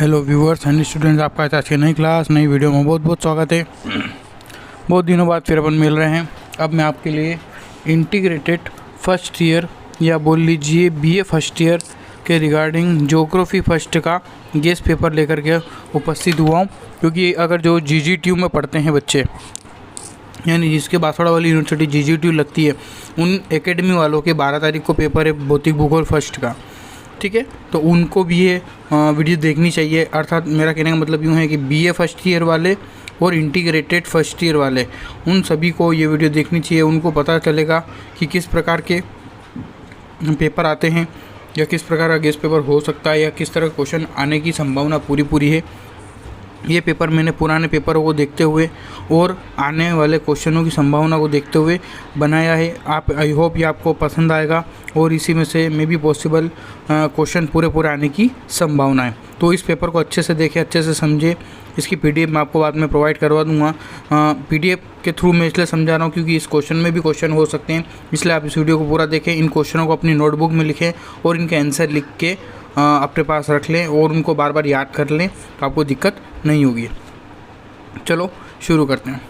Hello viewers and students, आपका आज की नई क्लास नई वीडियो में बहुत बहुत स्वागत है। बहुत दिनों बाद फिर अपन मिल रहे हैं। अब मैं आपके लिए इंटीग्रेटेड फर्स्ट ईयर या बोल लीजिए बीए फर्स्ट ईयर के रिगार्डिंग ज्योग्राफी फर्स्ट का गेस्ट पेपर लेकर के उपस्थित हुआ हूँ। क्योंकि अगर जो GGTU में पढ़ते हैं बच्चे, यानी जिसके बांसवाड़ा वाली यूनिवर्सिटी GGTU लगती है, उन एकेडमी वालों के 12 तारीख को पेपर है भौतिक भूगोल फर्स्ट का। ठीक है, तो उनको भी ये वीडियो देखनी चाहिए। अर्थात मेरा कहने का मतलब यूँ है कि बीए फर्स्ट ईयर वाले और इंटीग्रेटेड फर्स्ट ईयर वाले, उन सभी को ये वीडियो देखनी चाहिए। उनको पता चलेगा कि किस प्रकार के पेपर आते हैं या किस प्रकार का गेस्ट पेपर हो सकता है या किस तरह क्वेश्चन आने की संभावना पूरी है। ये पेपर मैंने पुराने पेपरों को देखते हुए और आने वाले क्वेश्चनों की संभावना को देखते हुए बनाया है। आप आई होप ये आपको पसंद आएगा और इसी में से मे भी पॉसिबल क्वेश्चन पूरे आने की संभावना है। तो इस पेपर को अच्छे से देखें, अच्छे से समझे। इसकी PDF मैं आपको बाद में प्रोवाइड करवा दूंगा। PDF के थ्रू मैं इसलिए समझा रहा हूँ क्योंकि इस क्वेश्चन में भी क्वेश्चन हो सकते हैं, इसलिए आप इस वीडियो को पूरा देखें। इन क्वेश्चनों को अपनी नोटबुक में लिखें और इनके आंसर लिख के अपने पास रख लें और उनको बार बार याद कर लें, तो आपको दिक्कत नहीं होगी। चलो शुरू करते हैं।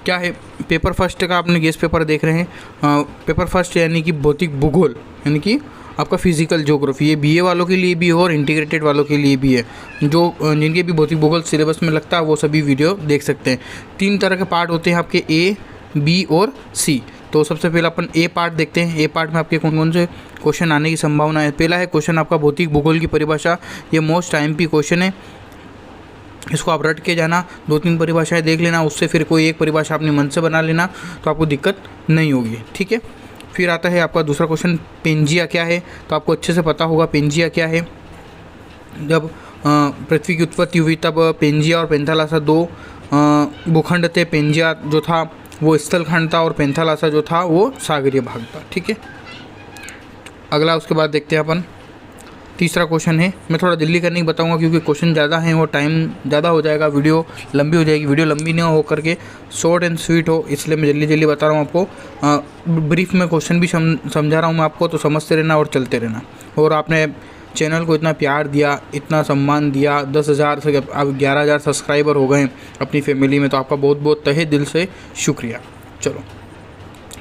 क्या है पेपर फर्स्ट का, आपने गेस्ट पेपर देख रहे हैं। पेपर फर्स्ट यानी कि भौतिक भूगोल, यानी कि आपका फिजिकल ज्योग्राफी। ये BA वालों के लिए भी है और इंटीग्रेटेड वालों के लिए भी है। जो जिनके भी भौतिक भूगोल सिलेबस में लगता है वो सभी वीडियो देख सकते हैं। 3 तरह के पार्ट होते हैं आपके, A, B और C। तो सबसे पहले अपन A पार्ट देखते हैं। A पार्ट में आपके कौन कौन से क्वेश्चन आने की संभावना है। पहला है क्वेश्चन आपका भौतिक भूगोल की परिभाषा। ये मोस्ट IMP क्वेश्चन है, इसको आप रट के जाना, 2-3 परिभाषाएं देख लेना, उससे फिर कोई एक परिभाषा अपने मन से बना लेना, तो आपको दिक्कत नहीं होगी। ठीक है, फिर आता है आपका दूसरा क्वेश्चन, पेंजिया क्या है। तो आपको अच्छे से पता होगा पेंजिया क्या है। जब पृथ्वी की उत्पत्ति हुई तब पेंजिया और पेंथालासा 2 भूखंड थे। पेंजिया जो था वो स्थल खंड था और पेंथालासा जो था वो सागरीय भाग था। ठीक है, अगला उसके बाद देखते हैं अपन तीसरा क्वेश्चन है। मैं थोड़ा जल्दी करने की बताऊंगा क्योंकि क्वेश्चन ज़्यादा हैं और टाइम ज़्यादा हो जाएगा, वीडियो लंबी हो जाएगी। वीडियो लंबी ना हो करके शॉर्ट एंड स्वीट हो, इसलिए मैं जल्दी बता रहा हूँ आपको। ब्रीफ में क्वेश्चन भी समझा रहा हूँ मैं आपको, तो समझते रहना और चलते रहना। और आपने चैनल को इतना प्यार दिया, इतना सम्मान दिया, 10,000 से अब 11,000 सब्सक्राइबर हो गए अपनी फैमिली में, तो आपका बहुत बहुत तहे दिल से शुक्रिया। चलो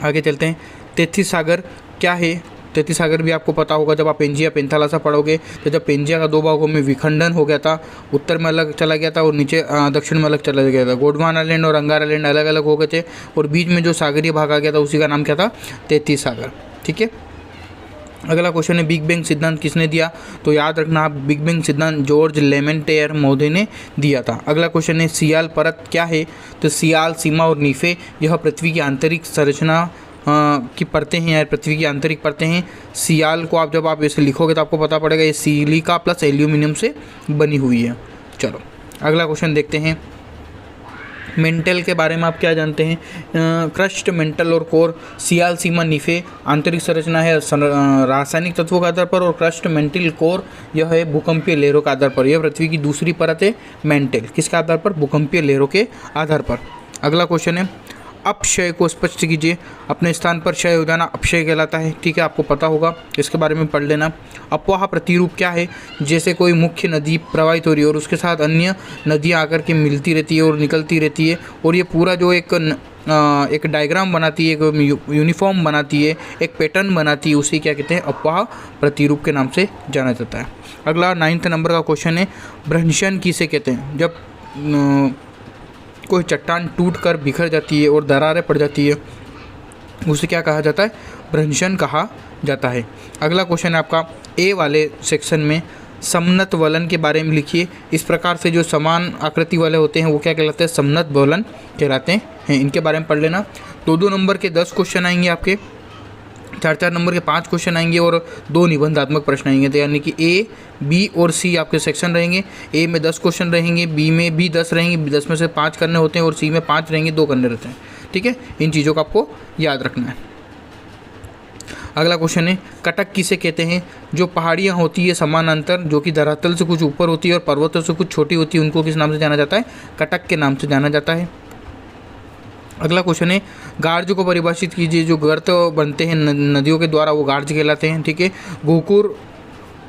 आगे चलते हैं। 33 सागर क्या है। 33 सागर भी आपको पता होगा। जब आप पेंजिया पेंथालासा पढ़ोगे तो जब पेंजिया का 2 भागों में विखंडन हो गया था, उत्तर में अलग चला गया था और नीचे दक्षिण में अलग चला गया था। गोंडवाना आइलैंड और अंगार आइलैंड अलग अलग हो गए थे और बीच में जो सागरीय भाग आ गया था उसी का नाम क्या था, 33 सागर। ठीक है, अगला क्वेश्चन है बिग बैंग सिद्धांत किसने दिया। तो याद रखना आप, बिग बैंग सिद्धांत जॉर्ज लेमेंटेयर महोदय ने दिया था। अगला क्वेश्चन है सियाल परत क्या है। तो सियाल, सीमा और नीफे यह पृथ्वी की आंतरिक संरचना की परतें हैं, या पृथ्वी की आंतरिक परतें हैं। सियाल को आप जब आप इसे लिखोगे तो आपको पता पड़ेगा ये सिलिका प्लस एल्यूमिनियम से बनी हुई है। चलो अगला क्वेश्चन देखते हैं। मेंटल के बारे में आप क्या जानते हैं। क्रस्ट, मेंटल और कोर। सियाल, सीमा, नीफे आंतरिक संरचना है रासायनिक तत्वों के आधार पर, और क्रस्ट, मेंटल, कोर यह है भूकंपीय लहरों के आधार पर। यह पृथ्वी की दूसरी परत है मेंटल, किसके आधार पर, भूकंपीय लहरों के आधार पर। अगला क्वेश्चन है अपक्षय को स्पष्ट कीजिए। अपने स्थान पर क्षय हो जाना अपक्षय कहलाता है। ठीक है, आपको पता होगा, इसके बारे में पढ़ लेना। अपवाह प्रतिरूप क्या है। जैसे कोई मुख्य नदी प्रवाहित हो रही है और उसके साथ अन्य नदियां आकर के मिलती रहती है और निकलती रहती है, और ये पूरा जो एक डायग्राम बनाती है, एक यूनिफॉर्म बनाती है, एक पैटर्न बनाती है, उसे क्या कहते हैं, अपवाह प्रतिरूप के नाम से जाना जाता है। अगला 9th नंबर का क्वेश्चन है भ्रंशन किसे कहते हैं। जब कोई चट्टान टूट कर बिखर जाती है और दरारें पड़ जाती है, उसे क्या कहा जाता है, भ्रंशन कहा जाता है। अगला क्वेश्चन है आपका A वाले सेक्शन में समनत वलन के बारे में लिखिए। इस प्रकार से जो समान आकृति वाले होते हैं वो क्या कहलाते हैं, समनत वलन कहलाते हैं। इनके बारे में पढ़ लेना। 2-2 नंबर के 10 क्वेश्चन आएंगे आपके, 4-4 नंबर के 5 क्वेश्चन आएंगे और 2 निबंधात्मक प्रश्न आएंगे। तो यानी कि A, B और C आपके सेक्शन रहेंगे। A में 10 क्वेश्चन रहेंगे, B में भी 10 रहेंगे, 10 में से 5 करने होते हैं, और C में 5 रहेंगे, 2 करने रहते हैं। ठीक है, इन चीज़ों को आपको याद रखना है। अगला क्वेश्चन है कटक किसे कहते हैं। जो पहाड़ियाँ होती है समानांतर, जो कि धरातल से कुछ ऊपर होती है और पर्वतों से कुछ छोटी होती है, उनको किस नाम से जाना जाता है, कटक के नाम से जाना जाता है। अगला क्वेश्चन है गार्ज को परिभाषित कीजिए। जो गर्त बनते हैं नदियों के द्वारा वो गार्ज कहलाते हैं। ठीक है, घूकुर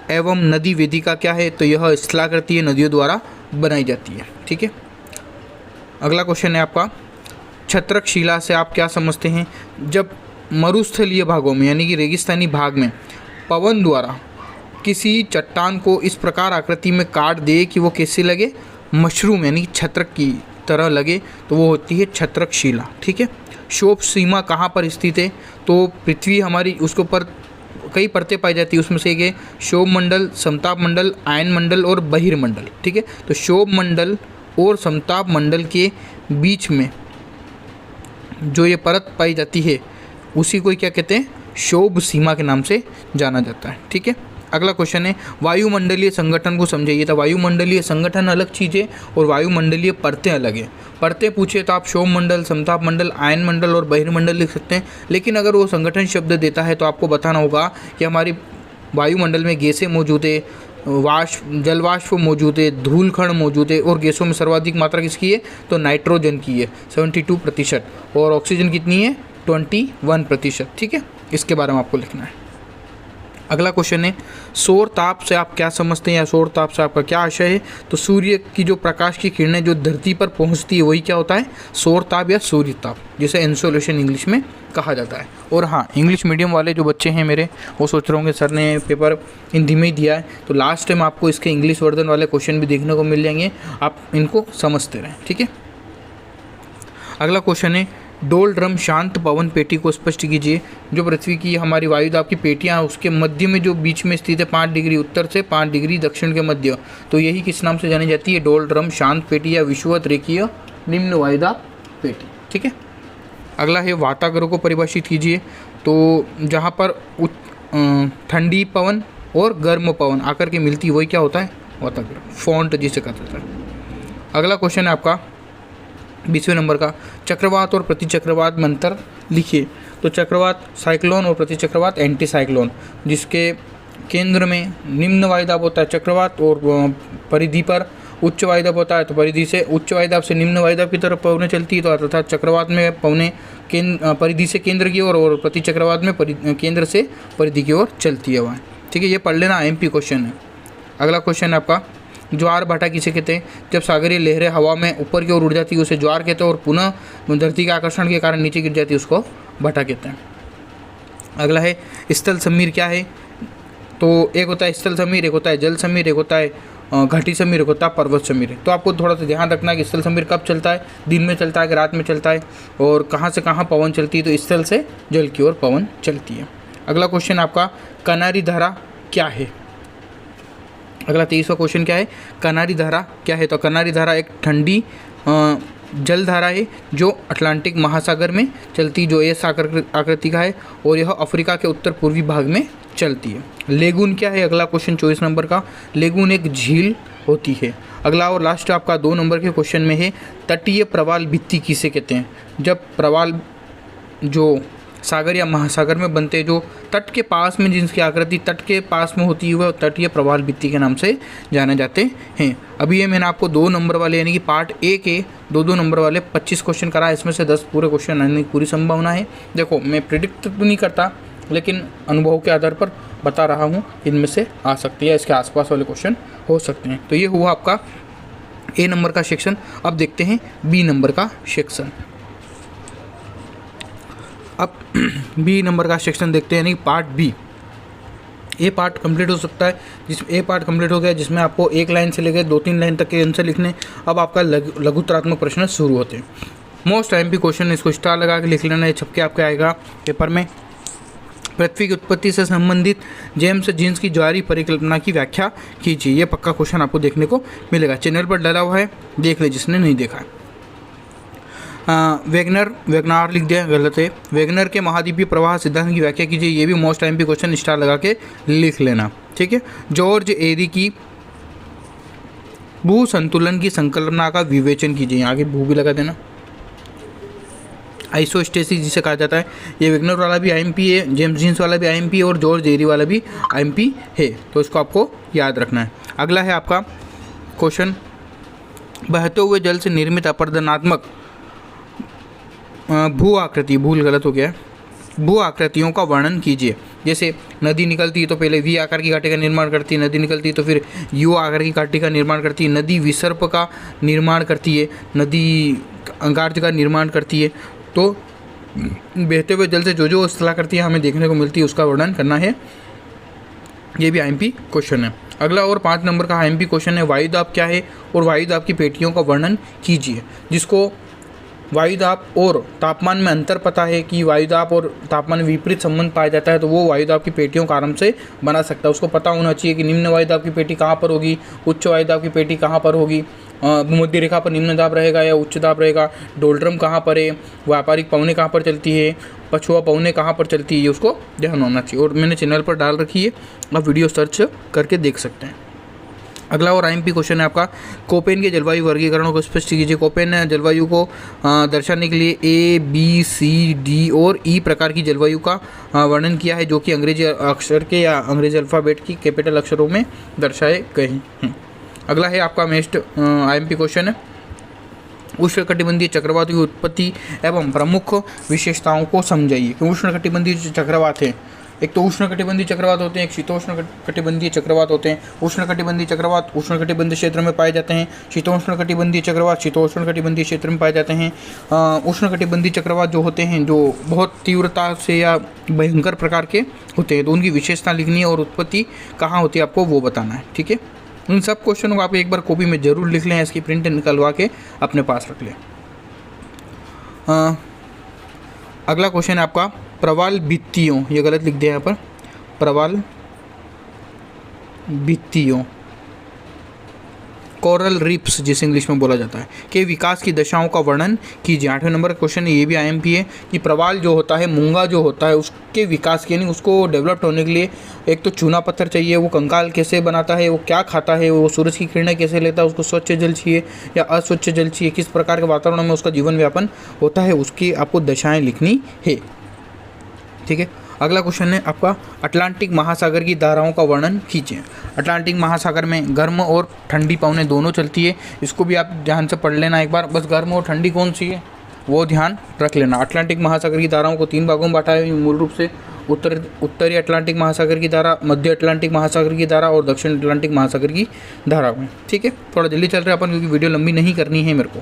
एवं नदी वेदिका क्या है, तो यह स्थलाकृतीय नदियों द्वारा बनाई जाती है। ठीक है, अगला क्वेश्चन है आपका छत्रक शिला से आप क्या समझते हैं। जब मरुस्थलीय भागों में यानी कि रेगिस्तानी भाग में पवन द्वारा किसी चट्टान को इस प्रकार आकृति में काट दे कि वो कैसे लगे, मशरूम यानी छत्रक की तरह लगे, तो वो होती है छत्रक शिला। ठीक है, शोभ सीमा कहाँ पर स्थित है, तो पृथ्वी हमारी उसके ऊपर कई परतें पाई जाती है, उसमें से एक है शोभ मंडल, समताप मंडल, आयन मंडल और बहिर्मंडल। ठीक है, तो शोभ मंडल और समताप मंडल के बीच में जो ये परत पाई जाती है उसी को क्या कहते हैं, शोभ सीमा के नाम से जाना जाता है। ठीक है, अगला क्वेश्चन है वायुमंडलीय संगठन को समझाइए। तो वायुमंडलीय संगठन अलग चीज़ है और वायुमंडलीय परतें अलग है। परतें पूछे तो आप शोभ मंडल, समताप मंडल, आयन मंडल और बहिर्मंडल लिख सकते हैं, लेकिन अगर वो संगठन शब्द देता है तो आपको बताना होगा कि हमारी वायुमंडल में गैसें मौजूद है, जलवाष्प मौजूद है, धूलकण मौजूद है, और गैसों में सर्वाधिक मात्रा किसकी है, तो नाइट्रोजन की है 72%, और ऑक्सीजन कितनी है 21%। ठीक है, इसके बारे में आपको लिखना है। अगला क्वेश्चन है सौर ताप से आप क्या समझते हैं या सौर ताप से आपका क्या आशय है। तो सूर्य की जो प्रकाश की किरणें जो धरती पर पहुंचती है वही क्या होता है, सौर ताप या सूर्य ताप, जिसे इंसोलेशन इंग्लिश में कहा जाता है। और हाँ, इंग्लिश मीडियम वाले जो बच्चे हैं मेरे, वो सोच रहे होंगे सर ने पेपर हिंदी में ही दिया है, तो लास्ट टाइम आपको इसके इंग्लिश वर्जन वाले क्वेश्चन भी देखने को मिल जाएंगे, आप इनको समझते रहें। ठीक है, अगला क्वेश्चन है डोल ड्रम शांत पवन पेटी को स्पष्ट कीजिए। जो पृथ्वी की हमारी वायुदाब की पेटियाँ उसके मध्य में जो बीच में स्थित है 5 डिग्री उत्तर से 5 डिग्री दक्षिण के मध्य, तो यही किस नाम से जानी जाती है, डोल ड्रम शांत पेटी या विषुवत रेखीय निम्न वायुदाब पेटी। ठीक है, अगला है वाताग्र को परिभाषित कीजिए। तो जहाँ पर ठंडी पवन और गर्म पवन आकर के मिलती वही क्या होता है, वाताग्र, फॉन्ट जिसे कहा जाता है। अगला क्वेश्चन है आपका 20वें नंबर का चक्रवात और प्रतिचक्रवात में अंतर लिखिए। तो चक्रवात साइक्लोन और प्रतिचक्रवात एंटी साइक्लोन, जिसके केंद्र में निम्न वायुदाब होता है चक्रवात और परिधि पर उच्च वायुदाब होता है, तो परिधि से उच्च वायुदाब से निम्न वायुदाब की तरफ पवनें चलती है, तो अर्थात चक्रवात में पवनें परिधि से केंद्र की ओर और प्रतिचक्रवात में केंद्र से परिधि की ओर चलती है वहाँ। ठीक है, ये पढ़ लेना, IMP क्वेश्चन है। अगला क्वेश्चन है आपका ज्वार भाटा किसे कहते हैं। जब सागरीय लहरें हवा में ऊपर की ओर उड़ जाती है उसे ज्वार कहते हैं, और पुनः धरती के आकर्षण के कारण नीचे गिर जाती है उसको भाटा कहते हैं। अगला है स्थल समीर क्या है। तो एक होता है स्थल समीर, एक होता है जल समीर, एक होता है घाटी समीर, एक होता है पर्वत समीर। तो आपको थोड़ा सा ध्यान रखना है कि स्थल समीर कब चलता है, दिन में चलता है कि रात में चलता है, और कहाँ से कहाँ पवन चलती है, तो स्थल से जल की ओर पवन चलती है। अगला क्वेश्चन आपका कनारी धारा क्या है। अगला 23वां क्वेश्चन क्या है, कनारी धारा क्या है। तो कनारी धारा एक ठंडी जल धारा है जो अटलांटिक महासागर में चलती, जो एस आकृति का है, और यह अफ्रीका के उत्तर पूर्वी भाग में चलती है। लेगून क्या है, अगला क्वेश्चन 24 नंबर का, लेगून एक झील होती है। अगला और लास्ट आपका 2 नंबर के क्वेश्चन में है तटीय प्रवाल भित्ति किसे कहते हैं। जब प्रवाल जो सागर या महासागर में बनते हैं, जो तट के पास में जिनकी आकृति तट के पास में होती है वह तटीय प्रवाल भित्ति के नाम से जाने जाते हैं। अभी ये मैंने आपको 2 नंबर वाले यानी कि पार्ट ए के 2 नंबर वाले 25 क्वेश्चन कराए, इसमें से 10 पूरे क्वेश्चन आने की पूरी संभावना है। देखो मैं प्रिडिक्ट तो नहीं करता, लेकिन अनुभव के आधार पर बता रहा हूँ, इनमें से आ सकती है, इसके आसपास वाले क्वेश्चन हो सकते हैं। तो ये हुआ आपका ए नंबर का सेक्शन। अब देखते हैं बी नंबर का सेक्शन। अब बी नंबर का सेक्शन देखते हैं, यानी पार्ट बी। ए पार्ट कंप्लीट हो सकता है, ए पार्ट कंप्लीट हो गया, जिसमें आपको 1 लाइन से लेकर 2-3 लाइन तक के आंसर लिखने। अब आपका लघुतरात्मक प्रश्न शुरू होते हैं। मोस्ट IMP क्वेश्चन, इसको स्टार लगा के लिख लेना, ये छपके आपके आएगा पेपर में। पृथ्वी की उत्पत्ति से संबंधित जेम्स जीन्स की ज्वारी परिकल्पना की व्याख्या कीजिए। ये पक्का क्वेश्चन आपको देखने को मिलेगा, चैनल पर डला हुआ है, देख ले जिसने नहीं देखा है। वेगनार लिख दिया, गलत है। वेगनर के महाद्वीपीय प्रवाह सिद्धांत की व्याख्या कीजिए। ये भी मोस्ट IMP क्वेश्चन, स्टार लगा के लिख लेना। ठीक है, जॉर्ज एरी की भू संतुलन की संकल्पना का विवेचन कीजिए, आगे भू भी लगा देना। आइसोस्टेसिस जिसे कहा जाता है, ये वेगनर वाला भी IMP है, जेम्स जीन्स वाला भी IMP है, और जॉर्ज एरी वाला भी IMP है, तो इसको आपको याद रखना है। अगला है आपका क्वेश्चन, बहते हुए जल से निर्मित अपरदनात्मक भू आकृति, भूल गलत हो गया, भू आकृतियों का वर्णन कीजिए। जैसे नदी निकलती है तो पहले वी आकार की घाटी का निर्माण करती है, नदी निकलती है तो फिर यू आकार की घाटी का निर्माण करती है, नदी विसर्प का निर्माण करती है, नदी अंगार्ज का निर्माण करती है। तो बहते हुए जल से जो जो स्थला करती है हमें देखने को मिलती है उसका वर्णन करना है। ये भी आईएमपी क्वेश्चन है। अगला और 5 नंबर का आईएमपी क्वेश्चन है, वायुदाब क्या है और वायुदाब की पेटियों का वर्णन कीजिए। जिसको वायुदाब और तापमान में अंतर पता है कि वायुदाब और तापमान में विपरीत संबंध पाया जाता है तो वो वायुदाब की पेटियों का आराम से बना सकता है। उसको पता होना चाहिए कि निम्न वायुदाब की पेटी कहाँ पर होगी, उच्च वायुदाब की पेटी कहाँ पर होगी, भूमध्य रेखा पर निम्न दाब रहेगा या उच्च दाब रहेगा, डोल्ड्रम कहाँ पर है, व्यापारिक पवनें कहाँ पर चलती है, पछुआ पवनें कहाँ पर चलती है, ये उसको ध्यान होना चाहिए। और मैंने चैनल पर डाल रखी है, आप वीडियो सर्च करके देख सकते हैं। अगला और आईएमपी क्वेश्चन है आपका, कोपेन के जलवायु वर्गीकरणों को स्पष्ट कीजिए। कोपेन जलवायु को दर्शाने के लिए ए, बी, सी, डी और ई प्रकार की जलवायु का वर्णन किया है, जो कि अंग्रेजी अक्षर के या अंग्रेजी अल्फ़ाबेट की कैपिटल अक्षरों में दर्शाए गए हैं। अगला है आपका नेक्स्ट आईएमपी क्वेश्चन है, उष्णकटिबंधीय चक्रवात की उत्पत्ति एवं प्रमुख विशेषताओं को समझाइए। कि उष्णकटिबंधीय जो चक्रवात है, एक तो उष्णकटिबंधीय चक्रवात होते हैं, एक शीतोष्ण कटिबंधीय चक्रवात होते हैं। उष्णकटिबंधीय चक्रवात उष्णकटिबंधीय क्षेत्र में पाए जाते हैं, शीतोष्णकटिबंधीय चक्रवात शीतोष्णकटिबंधीय क्षेत्र में पाए जाते हैं। उष्णकटिबंधीय चक्रवात जो होते हैं, जो बहुत तीव्रता से या भयंकर प्रकार के होते हैं, तो उनकी विशेषता लिखनी है और उत्पत्ति कहाँ होती है आपको वो बताना है। ठीक है, उन सब क्वेश्चनों को आप एक बार कॉपी में जरूर लिख लें, इसकी प्रिंट निकलवा के अपने पास रख लें। अगला क्वेश्चन है आपका, प्रवाल भित्तियों, ये गलत लिख दिया यहाँ पर, प्रवाल भित्तियों, कोरल रिप्स जिसे इंग्लिश में बोला जाता है, के विकास की दशाओं का वर्णन कीजिए। 8वें नंबर का क्वेश्चन है, ये भी आईएमपी है कि प्रवाल जो होता है, मूंगा जो होता है, उसके विकास के यानी उसको डेवलप होने के लिए एक तो चूना पत्थर चाहिए, वो कंकाल कैसे बनाता है, वो क्या खाता है, वो सूरज की किरणें कैसे लेता है, उसको स्वच्छ जल चाहिए या अस्वच्छ जल चाहिए, किस प्रकार के वातावरण में उसका जीवन व्यापन होता है, उसकी आपको दशाएँ लिखनी है। ठीक है, अगला क्वेश्चन है आपका, अटलांटिक महासागर की धाराओं का वर्णन कीजिए। अटलांटिक महासागर में गर्म और ठंडी पवनें दोनों चलती है, इसको भी आप ध्यान से पढ़ लेना एक बार, बस गर्म और ठंडी कौन सी है वो ध्यान रख लेना। अटलांटिक महासागर की धाराओं को 3 भागों में बांटा है मूल रूप से, उत्तरी अटलांटिक महासागर की धारा, मध्य अटलांटिक महासागर की धारा और दक्षिण अटलांटिक महासागर की धारा में। ठीक है, थोड़ा जल्दी चल रहे हैं अपन क्योंकि वीडियो लंबी नहीं करनी है मेरे को।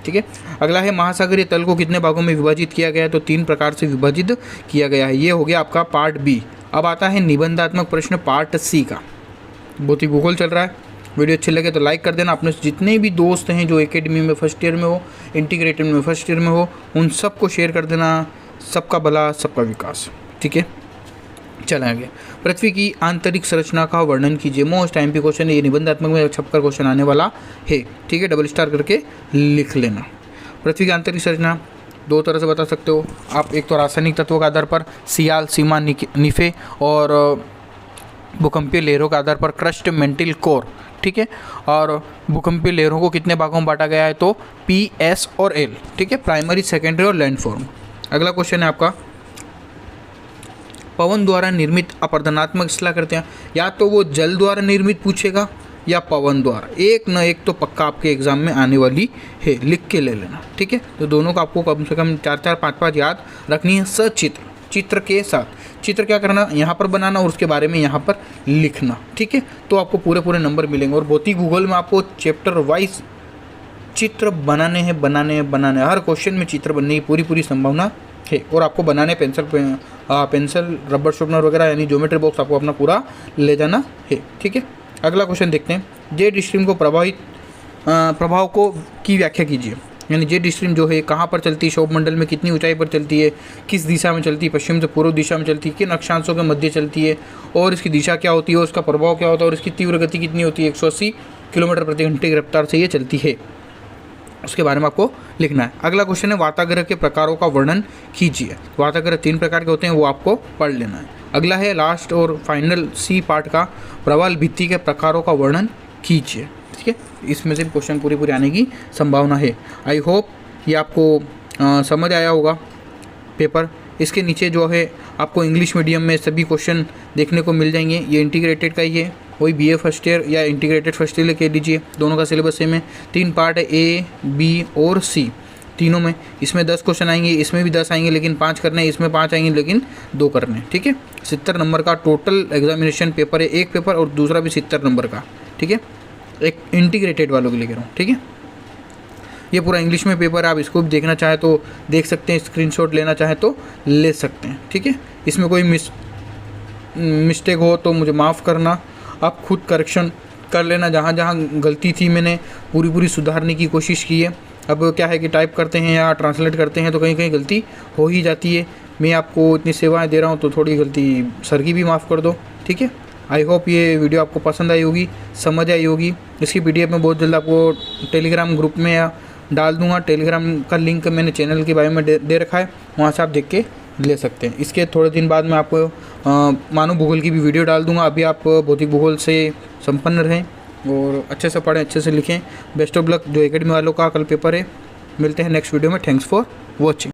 ठीक है, अगला है, महासागरीय तल को कितने भागों में विभाजित किया गया है, तो 3 प्रकार से विभाजित किया गया है। ये हो गया आपका पार्ट बी। अब आता है निबंधात्मक प्रश्न पार्ट सी का। बहुत ही भूगोल चल रहा है, वीडियो अच्छी लगे तो लाइक कर देना। अपने जितने भी दोस्त हैं जो एकेडमी में फर्स्ट ईयर में हो, इंटीग्रेटेड में फर्स्ट ईयर में हो, उन सबको शेयर कर देना। सबका भला सबका विकास। ठीक है, चला आगे, पृथ्वी की आंतरिक संरचना का वर्णन कीजिए। मोस्ट आईएमपी क्वेश्चन है, ये निबंधात्मक में छपकर क्वेश्चन आने वाला है। ठीक है, डबल स्टार करके लिख लेना। पृथ्वी की आंतरिक संरचना 2 तरह से बता सकते हो आप, एक तो रासायनिक तत्वों के आधार पर सियाल, सीमा, निफे, और भूकंपीय लहरों के आधार पर क्रस्ट, मेंटिल, कोर। ठीक है, और भूकंपीय लहरों को कितने भागों में बांटा गया है, तो पी, एस और एल। ठीक है, प्राइमरी, सेकेंडरी और लैंड फॉर्म। अगला क्वेश्चन है आपका, पवन द्वारा निर्मित अपरदनात्मक शिला करते हैं, या तो वो जल द्वारा निर्मित पूछेगा या पवन द्वारा, एक न एक तो पक्का आपके एग्जाम में आने वाली है, लिख के ले लेना। ठीक है, तो दोनों को आपको कम से कम 4-4, 5-5 याद रखनी है। सचित्र, चित्र के साथ। चित्र क्या करना, यहाँ पर बनाना और उसके बारे में यहाँ पर लिखना। ठीक है, तो आपको पूरे नंबर मिलेंगे। और भौतिक भूगोल में आपको चैप्टर वाइज चित्र बनाने हैं। हर क्वेश्चन में चित्र बनने की पूरी संभावना है। और आपको बनाने पेंसिल, रबर शार्पनर वगैरह यानी ज्योमेट्री बॉक्स आपको अपना पूरा ले जाना है। ठीक है, अगला क्वेश्चन देखते हैं, जेट स्ट्रीम को प्रभाव को की व्याख्या कीजिए। यानी जेट स्ट्रीम जो है कहाँ पर चलती है, क्षोभ मंडल में कितनी ऊंचाई पर चलती है, किस दिशा में चलती है, पश्चिम से पूर्व दिशा में चलती है, किन अक्षांशों के मध्य चलती है, और इसकी दिशा क्या होती है, और इसका प्रभाव क्या होता है, और इसकी तीव्र गति कितनी होती है, 180 किलोमीटर प्रति घंटे की रफ्तार से ये चलती है। उसके बारे में आपको लिखना है। अगला क्वेश्चन है, वाताग्रह के प्रकारों का वर्णन कीजिए। वाताग्रह 3 प्रकार के होते हैं, वो आपको पढ़ लेना है। अगला है लास्ट और फाइनल सी पार्ट का, प्रवाल भित्ति के प्रकारों का वर्णन कीजिए। ठीक है, इसमें से क्वेश्चन पूरी आने की संभावना है। आई होप ये आपको समझ आया होगा पेपर। इसके नीचे जो है आपको इंग्लिश मीडियम में सभी क्वेश्चन देखने को मिल जाएंगे। ये इंटीग्रेटेड का ही है, वही बीए फर्स्ट ईयर या इंटीग्रेटेड फर्स्ट ईयर कह लीजिए, दोनों का सिलेबस सेम है। 3 पार्ट है, ए, बी और सी। तीनों में। इसमें 10 क्वेश्चन आएंगे, इसमें भी 10 आएंगे लेकिन 5 करने हैं, इसमें 5 आएंगे लेकिन 2 करने हैं। ठीक है, 70 नंबर का टोटल एग्जामिनेशन पेपर है, एक पेपर और दूसरा भी 70 नंबर का। ठीक है, एक इंटीग्रेटेड वालों के लिए कह रहा हूँ। ठीक है, ये पूरा इंग्लिश में पेपर है, आप इसको भी देखना चाहे तो देख सकते हैं, स्क्रीनशॉट लेना चाहे तो ले सकते हैं। ठीक है, इसमें कोई मिस्टेक हो तो मुझे माफ़ करना, आप खुद करेक्शन कर लेना। जहाँ जहाँ गलती थी मैंने पूरी सुधारने की कोशिश की है। अब क्या है कि टाइप करते हैं या ट्रांसलेट करते हैं तो कहीं कहीं गलती हो ही जाती है। मैं आपको इतनी सेवाएं दे रहा हूँ तो थोड़ी गलती सर की भी माफ़ कर दो। ठीक है, आई होप ये वीडियो आपको पसंद आई होगी, समझ आई होगी। इसकी PDF मैं बहुत जल्द आपको टेलीग्राम ग्रुप में या डाल दूंगा। टेलीग्राम का लिंक मैंने चैनल के बारे में दे रखा है, वहाँ से आप देख के ले सकते हैं। इसके थोड़े दिन बाद मैं आपको मानव भूगोल की भी वीडियो डाल दूंगा। अभी आप भौतिक भूगोल से संपन्न रहें और अच्छे से पढ़ें, अच्छे से लिखें। बेस्ट ऑफ लक जो एकेडमी वालों का कल पेपर है। मिलते हैं नेक्स्ट वीडियो में। Thanks for watching.